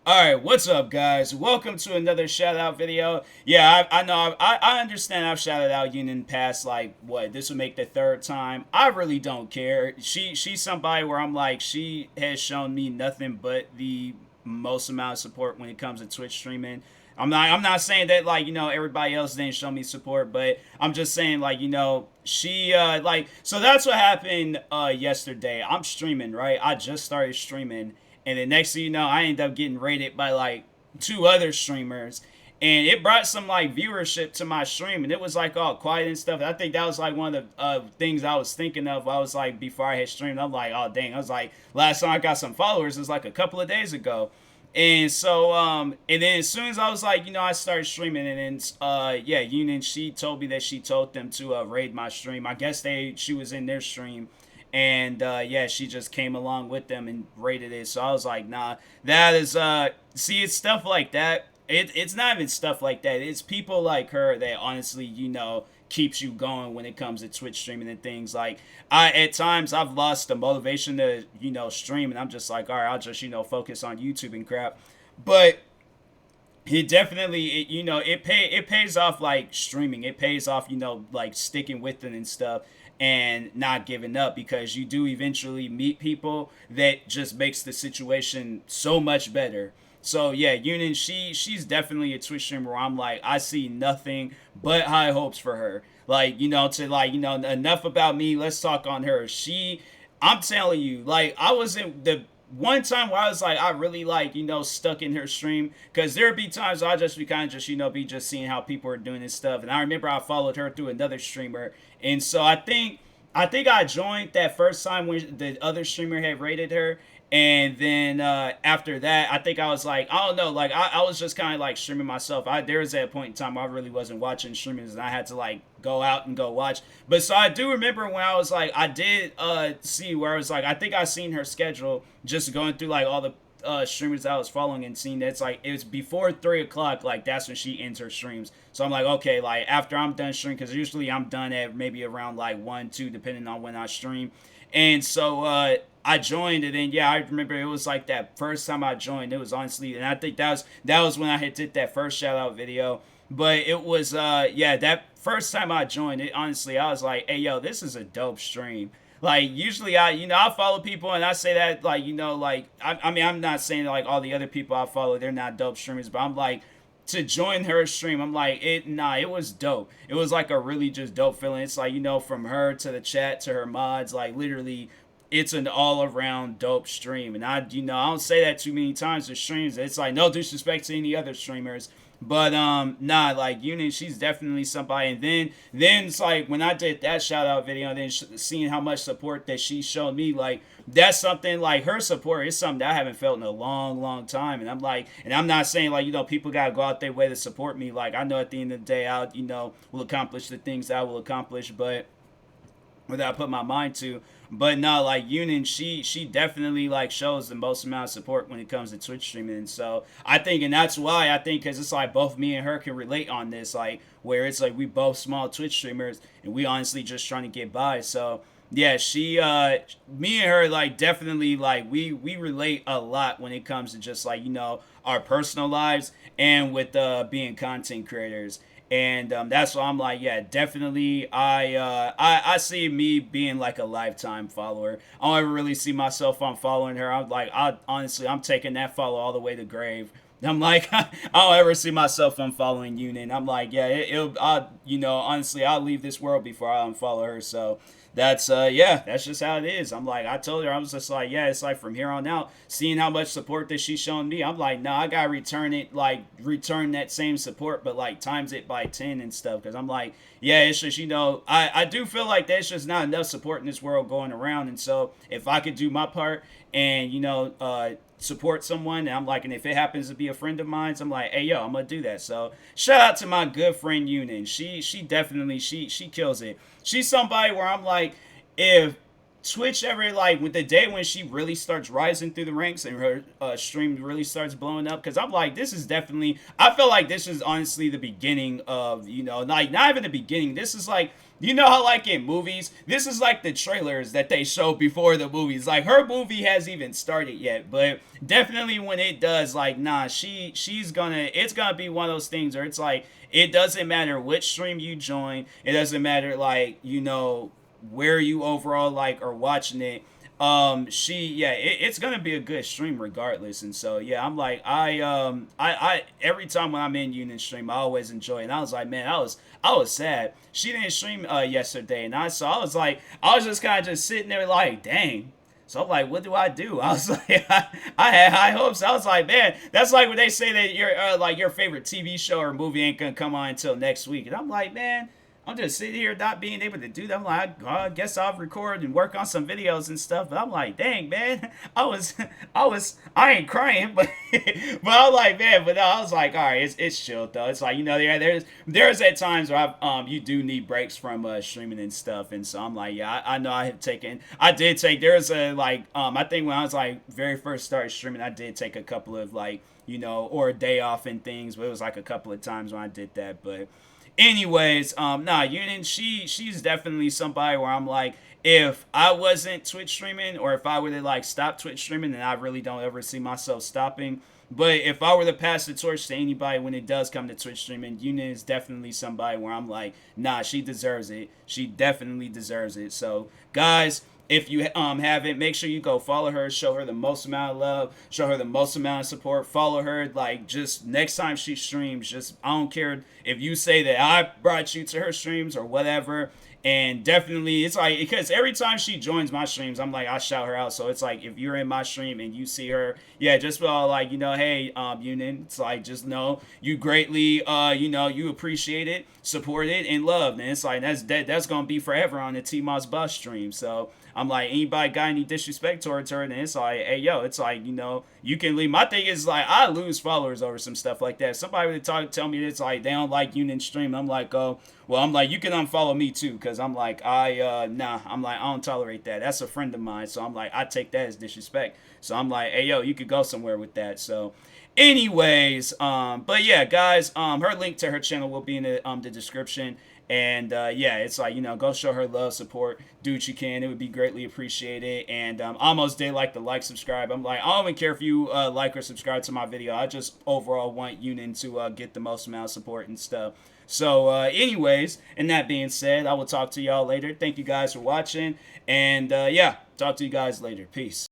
Alright, what's up, guys? Welcome to another shout out video. Yeah, I know, I understand I've shouted out Yunuennnn past, like, what, this would make the third time. I really don't care. She's somebody where I'm like, she has shown me nothing but the most amount of support when it comes to Twitch streaming. I'm not saying that, like, everybody else didn't show me support, but I'm just saying, like, she like, so that's what happened yesterday. I'm streaming, right? I just started streaming, and the next thing you know, I ended up getting rated by like two other streamers, and it brought some like viewership to my stream, and it was like all quiet and stuff. I think that was like one of the things I was thinking of. I was like, before I had streamed, I'm like, oh dang, I was like, last time I got some followers was like a couple of days ago. And so, and then as soon as I was like, I started streaming, and then, yeah, Yunuennnn, she told me that she told them to raid my stream. I guess she was in their stream, and yeah, she just came along with them and rated it. So I was like, nah, that is, see, it's stuff like that. It's not even stuff like that. It's people like her that honestly, keeps you going when it comes to Twitch streaming and things. Like, at times I've lost the motivation to stream, and I'm just like, all right, I'll just focus on YouTube and crap. But it definitely, it pays off, like streaming. It pays off, like sticking with it and stuff, and not giving up, because you do eventually meet people that just makes the situation so much better. So yeah, Yunuennnn, she's definitely a Twitch streamer where I'm like, I see nothing but high hopes for her. Like, to like, enough about me. Let's talk on her. I'm telling you, like, I was in the one time where I was like, I really like, stuck in her stream, because there'd be times I just be kind of just, be just seeing how people are doing this stuff. And I remember I followed her through another streamer, and so I think I joined that first time when the other streamer had rated her. And then after that, I think I was like, I don't know, like I was just kind of like streaming myself. There was that point in time where I really wasn't watching streamers, and I had to like go out and go watch. But so I do remember when I was like, I did see where I was like, I think I seen her schedule, just going through like all the streamers I was following, and seeing that it's like it was before 3 o'clock. Like, that's when she ends her streams. So I'm like, okay, like after I'm done streaming, because usually I'm done at maybe around like 1, 2, depending on when I stream. And so I joined, and then yeah, I remember it was like that first time I joined. It was honestly, and I think that was when I had did that first shout out video. But it was yeah, that first time I joined it, honestly, I was like, hey yo, this is a dope stream. Like, usually I follow people, and I say that, like, like, I mean, I'm not saying like all the other people I follow, they're not dope streamers, but I'm like, to join her stream, I'm like, it was dope. It was like a really just dope feeling. It's like, from her to the chat to her mods, like literally, it's an all around dope stream. And I don't say that too many times with streams. It's like, no disrespect to any other streamers, but nah, like Yunuennnn, she's definitely somebody. And then it's like when I did that shout out video, then seeing how much support that she showed me, like, that's something, like, her support is something that I haven't felt in a long, long time. And I'm like, and I'm not saying like, people gotta go out their way to support me. Like, I know at the end of the day, I'll, will accomplish the things that I will accomplish, but without putting my mind to. But no, like Yunuennnn, she definitely like shows the most amount of support when it comes to Twitch streaming. And so I think, and that's why I think, because it's like both me and her can relate on this, like where it's like we both small Twitch streamers, and we honestly just trying to get by. So yeah, me and her, like, definitely, like, we relate a lot when it comes to just like, our personal lives, and with being content creators. And that's why I'm like, yeah, definitely. I see me being like a lifetime follower. I don't ever really see myself on following her. I'm like, I'm taking that follow all the way to grave. I'm like, I don't ever see myself unfollowing Yunuennnn. I'm like, yeah, honestly, I'll leave this world before I unfollow her. So that's yeah, that's just how it is. I'm like, I told her, I was just like, yeah, it's like from here on out, seeing how much support that she's shown me, I'm like, nah, I gotta return it, like return that same support, but like times it by 10 and stuff. Because I'm like, yeah, it's just, I do feel like there's just not enough support in this world going around. And so if I could do my part, and support someone, and I'm like, and if it happens to be a friend of mine, so I'm like, hey yo, I'm gonna do that. So shout out to my good friend Yunuennnn. She definitely, she kills it. She's somebody where I'm like, if Twitch ever like with the day when she really starts rising through the ranks and her stream really starts blowing up? Because I'm like, this is definitely. I feel like this is honestly the beginning of, like not even the beginning. This is like, how like in movies, this is like the trailers that they show before the movies. Like her movie hasn't even started yet, but definitely when it does, like nah, she's gonna. It's gonna be one of those things where it's like it doesn't matter which stream you join. It doesn't matter like where you overall like are watching it. It's gonna be a good stream regardless. And so yeah, I'm like I every time when I'm in Yunuennn's stream, I always enjoy it. And I was like, man, I was sad she didn't stream yesterday, and I was like, I was just kind of just sitting there like, dang. So I'm like, what do I do? I was like, I had high hopes. I was like, man, that's like when they say that your favorite TV show or movie ain't gonna come on until next week, and I'm like, man, I'm just sitting here not being able to do that. I'm like, I guess I'll record and work on some videos and stuff. But I'm like, dang, man, I ain't crying, but but I was like, man, but no, I was like, all right, it's chill though. It's like there's at times where you do need breaks from streaming and stuff, and so I'm like, yeah, I know I did take. There's a like I think when I was like very first started streaming, I did take a couple of like or a day off and things, but it was like a couple of times when I did that, but. Anyways, Yunuennnn, she's definitely somebody where I'm like, if I wasn't Twitch streaming or if I were to like stop Twitch streaming, then I really don't ever see myself stopping. But if I were to pass the torch to anybody when it does come to Twitch streaming, Yunuennnn is definitely somebody where I'm like, nah, she deserves it. She definitely deserves it. So, guys, if you haven't, make sure you go follow her, show her the most amount of love, show her the most amount of support, follow her. Like, just next time she streams, just I don't care if you say that I brought you to her streams or whatever. And definitely, it's like because every time she joins my streams, I'm like I shout her out. So it's like if you're in my stream and you see her, yeah, just feel like hey, Yunuennnn, it's like just know you greatly, you appreciate it, support it, and love. And it's like that's gonna be forever on the TMossBoss stream. So I'm like, anybody got any disrespect towards her, and it's like, hey, yo, it's like, you can leave. My thing is like, I lose followers over some stuff like that. Somebody would tell me it's like they don't like Yunuennn's stream. I'm like, oh, well, I'm like, you can unfollow me too, because I'm like, I'm like, I don't tolerate that. That's a friend of mine, so I'm like, I take that as disrespect. So I'm like, hey, yo, you could go somewhere with that. So anyways, but yeah, guys, her link to her channel will be in the description. And yeah, it's like, go show her love, support, do what you can. It would be greatly appreciated. And almost did like the like, subscribe. I'm like, I don't even care if you like or subscribe to my video. I just overall want Yunuennnn to get the most amount of support and stuff. So anyways, and that being said, I will talk to y'all later. Thank you guys for watching. And yeah, talk to you guys later. Peace.